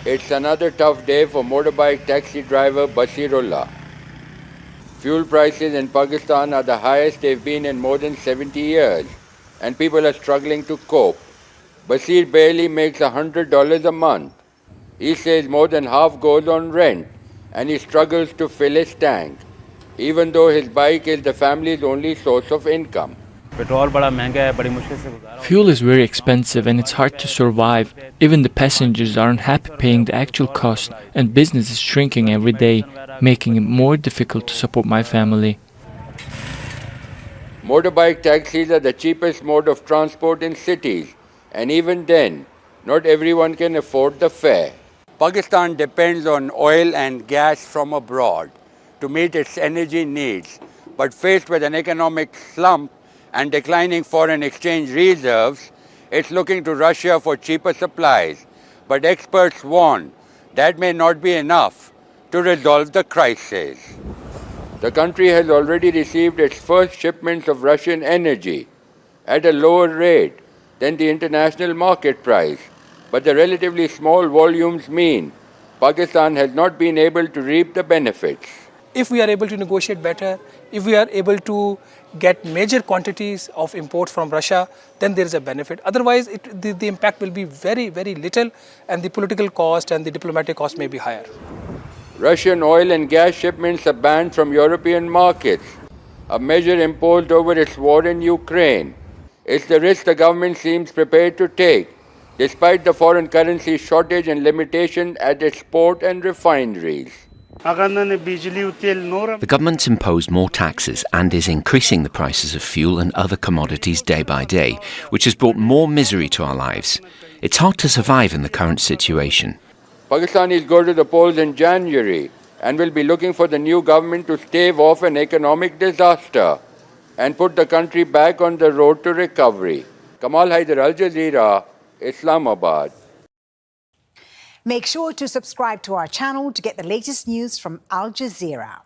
It's another tough day for motorbike taxi driver Basirullah. Fuel prices in Pakistan are the highest they've been in more than 70 years, and people are struggling to cope. Basir barely makes $100 a month. He says more than half goes on rent, and he struggles to fill his tank, even though his bike is the family's only source of income. Petrol बड़ा महंगा है बड़ी मुश्किल से गुजारा हो Fuel is very expensive and it's hard to survive. Even the passengers aren't happy paying the actual cost, and business is shrinking every day, making it more difficult to support my family. Motorbike taxis are the cheapest mode of transport in cities, and even then, not everyone can afford the fare. Pakistan depends on oil and gas from abroad to meet its energy needs, but faced with an economic slump and declining foreign exchange reserves, it's looking to Russia for cheaper supplies. But experts warn that may not be enough to resolve the crisis. The country has already received its first shipments of Russian energy at a lower rate than the international market price, but the relatively small volumes mean Pakistan has not been able to reap the benefits. If we are able to negotiate better, if we are able to get major quantities of imports from Russia, then there is a benefit. Otherwise, the impact will be very, very little, and the political cost and the diplomatic cost may be higher. Russian oil and gas shipments are banned from European markets, a measure imposed over its war in Ukraine. It's the risk the government seems prepared to take, despite the foreign currency shortage and limitation at its port and refineries. The government's imposed more taxes and is increasing the prices of fuel and other commodities day by day, which has brought more misery to our lives. It's hard to survive in the current situation. Pakistanis go to the polls in January and will be looking for the new government to stave off an economic disaster and put the country back on the road to recovery. Kamal, Hyder, Al Jazeera, Islamabad. Make sure to subscribe to our channel to get the latest news from Al Jazeera.